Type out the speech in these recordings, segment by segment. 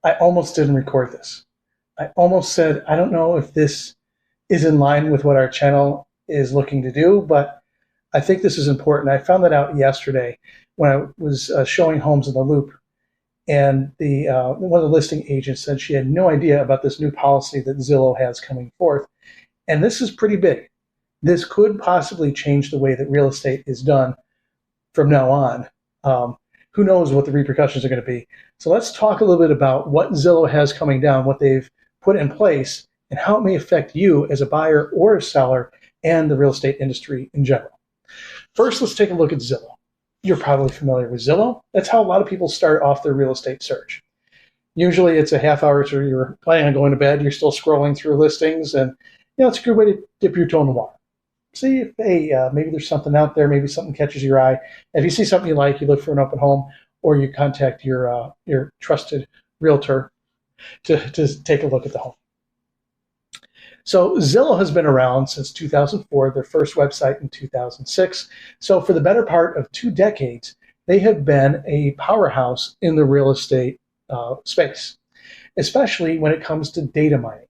I almost didn't record this. I almost said, I don't know if this is in line with what our channel is looking to do, but I think this is important. I found that out yesterday when I was showing homes in the loop, and the one of the listing agents said she had no idea about this new policy that Zillow has coming forth. And this is pretty big. This could possibly change the way that real estate is done from now on. Who knows what the repercussions are going to be. So let's talk a little bit about what Zillow has coming down, what they've put in place, and how it may affect you as a buyer or a seller and the real estate industry in general. First, let's take a look at Zillow. You're probably familiar with Zillow. That's how a lot of people start off their real estate search. Usually it's a half hour so you're planning on going to bed, you're still scrolling through listings, and it's a good way to dip your toe in the water. See if, hey, maybe there's something out there, maybe something catches your eye. If you see something you like, you look for an open home, or you contact your trusted realtor to take a look at the home. So Zillow has been around since 2004, their first website in 2006. So for the better part of 2 decades, they have been a powerhouse in the real estate space, especially when it comes to data mining.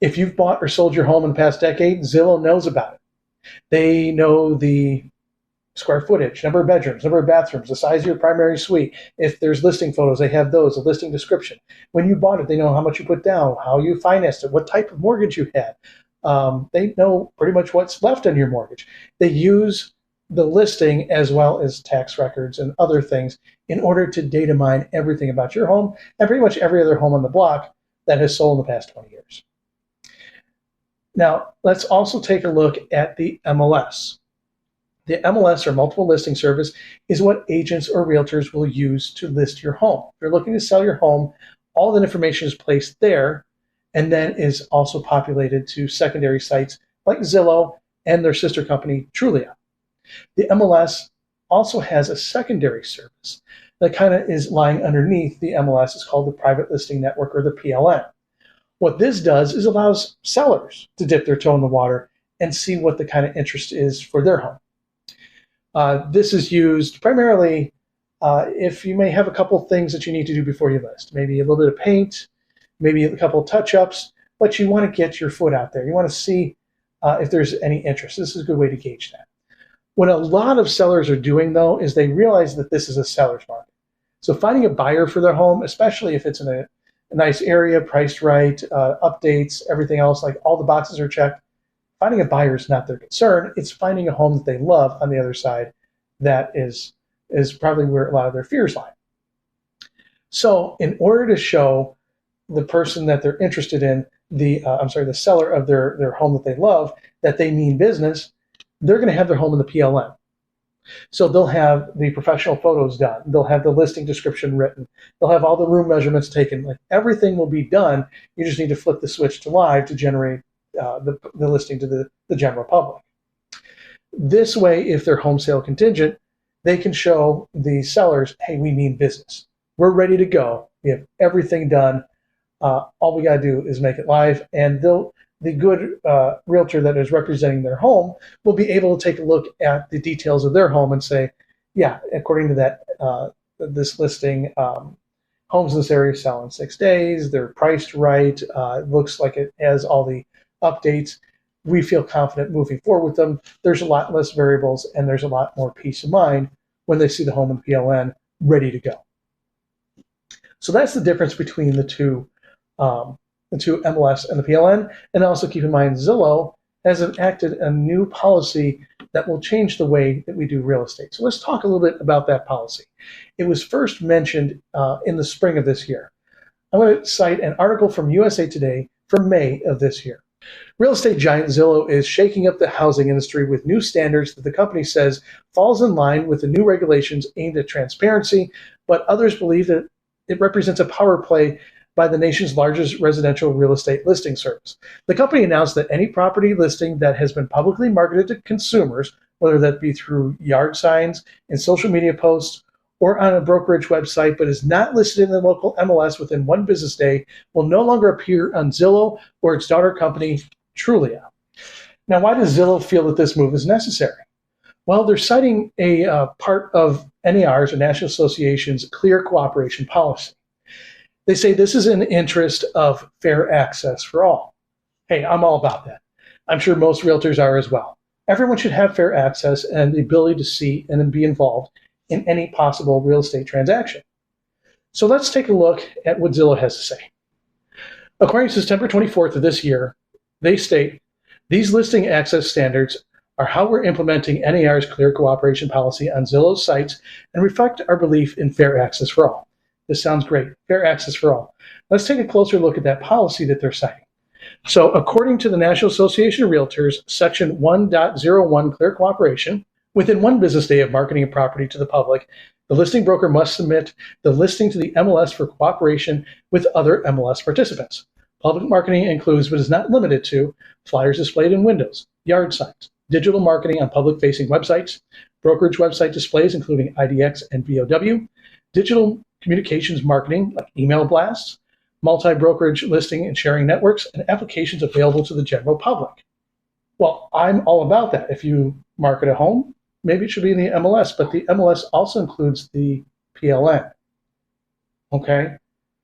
If you've bought or sold your home in the past decade, Zillow knows about it. They know the square footage, number of bedrooms, number of bathrooms, the size of your primary suite. If there's listing photos, they have those, a listing description. When you bought it, they know how much you put down, how you financed it, what type of mortgage you had. They know pretty much what's left on your mortgage. They use the listing as well as tax records and other things in order to data mine everything about your home and pretty much every other home on the block that has sold in the past 20 years. Now, let's also take a look at the MLS. The MLS, or Multiple Listing Service, is what agents or realtors will use to list your home. If you're looking to sell your home, all the information is placed there and then is also populated to secondary sites like Zillow and their sister company, Trulia. The MLS also has a secondary service that kind of is lying underneath the MLS. It's called the Private Listing Network, or the PLN. What this does is allows sellers to dip their toe in the water and see what the kind of interest is for their home. This is used primarily if you may have a couple things that you need to do before you list. Maybe a little bit of paint, maybe a couple of touch-ups, but you want to get your foot out there. You want to see if there's any interest. This is a good way to gauge that. What a lot of sellers are doing, though, is they realize that this is a seller's market. So finding a buyer for their home, especially if it's in a nice area, priced right, updates, everything else, like all the boxes are checked, finding a buyer is not their concern. It's finding a home that they love on the other side that is probably where a lot of their fears lie. So in order to show the person that they're interested in, the seller of their home that they love, that they mean business, they're going to have their home in the PLN. So they'll have the professional photos done. They'll have the listing description written. They'll have all the room measurements taken. Like, everything will be done. You just need to flip the switch to live to generate the listing to the general public. This way, if they're home sale contingent, they can show the sellers, hey, we mean business. We're ready to go. We have everything done. All we got to do is make it live, and the good realtor that is representing their home will be able to take a look at the details of their home and say, yeah, according to that, this listing, homes in this area sell in 6 days. They're priced right. It looks like it has all the updates. We feel confident moving forward with them. There's a lot less variables, and there's a lot more peace of mind when they see the home in PLN ready to go. So that's the difference between the two MLS and the PLN. And also keep in mind, Zillow has enacted a new policy that will change the way that we do real estate. So let's talk a little bit about that policy. It was first mentioned in the spring of this year. I'm going to cite an article from USA Today from May of this year. Real estate giant Zillow is shaking up the housing industry with new standards that the company says falls in line with the new regulations aimed at transparency, but others believe that it represents a power play by the nation's largest residential real estate listing service. The company announced that any property listing that has been publicly marketed to consumers, whether that be through yard signs and social media posts or on a brokerage website, but is not listed in the local MLS within 1 business day, will no longer appear on Zillow or its daughter company, Trulia. Now, why does Zillow feel that this move is necessary? Well, they're citing a part of NAR's, or National Association's, Clear Cooperation policy. They say this is in the interest of fair access for all. Hey, I'm all about that. I'm sure most realtors are as well. Everyone should have fair access and the ability to see and be involved in any possible real estate transaction. So let's take a look at what Zillow has to say. According to September 24th of this year, they state, these listing access standards are how we're implementing NAR's Clear Cooperation policy on Zillow's sites and reflect our belief in fair access for all. This sounds great, fair access for all. Let's take a closer look at that policy that they're citing. So according to the National Association of Realtors, Section 1.01 Clear Cooperation, within 1 business day of marketing a property to the public, the listing broker must submit the listing to the MLS for cooperation with other MLS participants. Public marketing includes, but is not limited to, flyers displayed in windows, yard signs, digital marketing on public-facing websites, brokerage website displays including IDX and VOW, digital communications marketing like email blasts, multi-brokerage listing and sharing networks, and applications available to the general public. Well, I'm all about that. If you market a home, maybe it should be in the MLS, but the MLS also includes the PLN. Okay?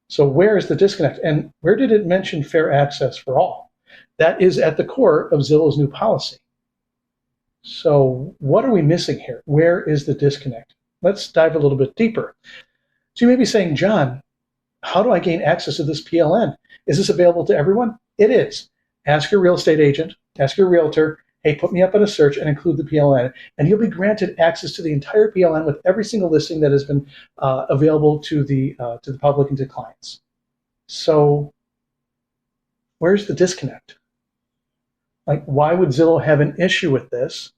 So where is the disconnect? And where did it mention fair access for all? That is at the core of Zillow's new policy. So what are we missing here? Where is the disconnect? Let's dive a little bit deeper. So you may be saying, John, how do I gain access to this PLN? Is this available to everyone? It is. Ask your real estate agent, ask your realtor, hey, put me up in a search and include the PLN, and you'll be granted access to the entire PLN with every single listing that has been available to the public and to clients. So where's the disconnect? Like, why would Zillow have an issue with this,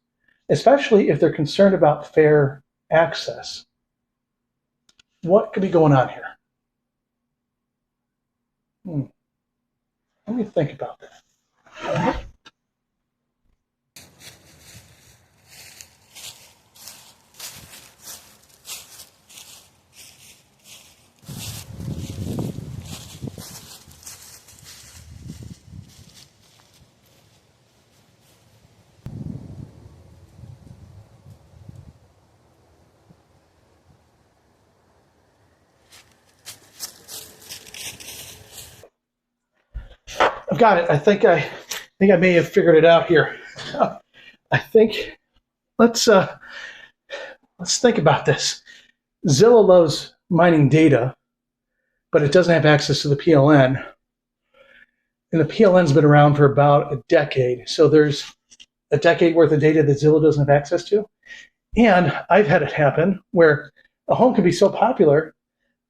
especially if they're concerned about fair access? What could be going on here? Let me think about that. I've got it. I think I may have figured it out here. I think let's think about this. Zillow loves mining data, but it doesn't have access to the PLN. And the PLN's been around for about a decade. So there's a decade worth of data that Zillow doesn't have access to. And I've had it happen where a home can be so popular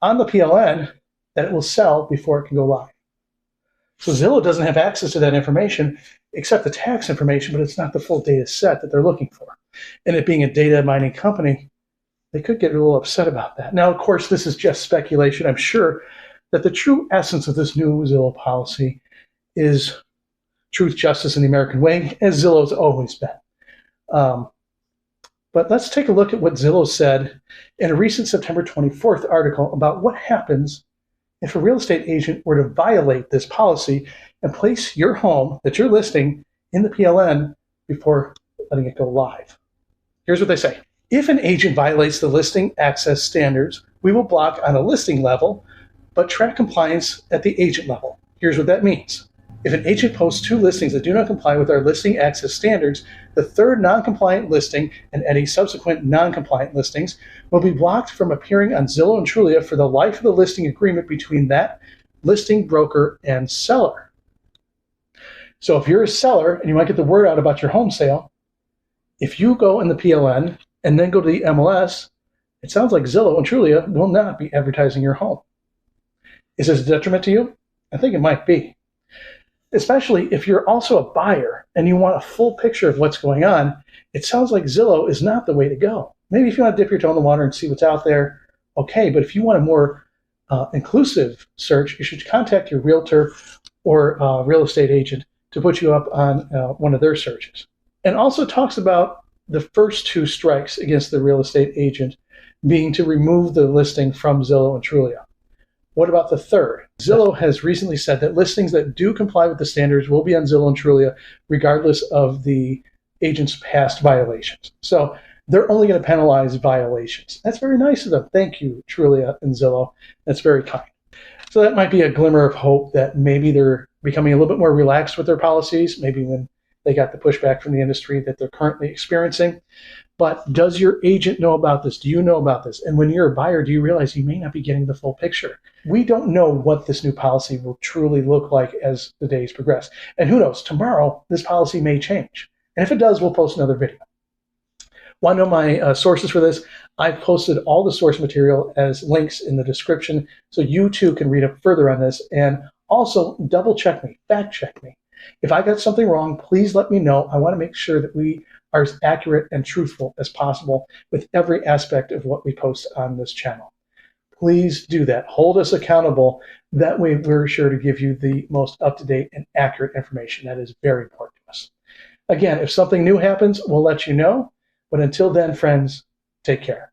on the PLN that it will sell before it can go live. So Zillow doesn't have access to that information except the tax information, but it's not the full data set that they're looking for. And it being a data mining company, they could get a little upset about that. Now, of course, this is just speculation. I'm sure that the true essence of this new Zillow policy is truth, justice, and the American way, as Zillow's always been. But let's take a look at what Zillow said in a recent September 24th article about what happens if a real estate agent were to violate this policy and place your home that you're listing in the PLN before letting it go live. Here's what they say. If an agent violates the listing access standards, we will block on a listing level, but track compliance at the agent level. Here's what that means. If an agent posts 2 listings that do not comply with our listing access standards, the third non-compliant listing and any subsequent non-compliant listings will be blocked from appearing on Zillow and Trulia for the life of the listing agreement between that listing broker and seller. So if you're a seller and you want to get the word out about your home sale, if you go in the PLN and then go to the MLS, it sounds like Zillow and Trulia will not be advertising your home. Is this a detriment to you? I think it might be. Especially if you're also a buyer and you want a full picture of what's going on, it sounds like Zillow is not the way to go. Maybe if you want to dip your toe in the water and see what's out there, okay, but if you want a more inclusive search, you should contact your realtor or real estate agent to put you up on one of their searches. And also talks about the first 2 strikes against the real estate agent being to remove the listing from Zillow and Trulia. What about the third? Zillow has recently said that listings that do comply with the standards will be on Zillow and Trulia regardless of the agent's past violations. So they're only going to penalize violations. That's very nice of them. Thank you, Trulia and Zillow. That's very kind. So that might be a glimmer of hope that maybe they're becoming a little bit more relaxed with their policies, maybe when they got the pushback from the industry that they're currently experiencing. But does your agent know about this? Do you know about this? And when you're a buyer, do you realize you may not be getting the full picture? We don't know what this new policy will truly look like as the days progress. And who knows, tomorrow, this policy may change. And if it does, we'll post another video. Want to know my sources for this? I've posted all the source material as links in the description, so you too can read up further on this. And also, double check me, fact check me. If I got something wrong, please let me know. I want to make sure that we are as accurate and truthful as possible with every aspect of what we post on this channel. Please do that. Hold us accountable. That way we're sure to give you the most up-to-date and accurate information. That is very important to us. Again, if something new happens, we'll let you know. But until then, friends, take care.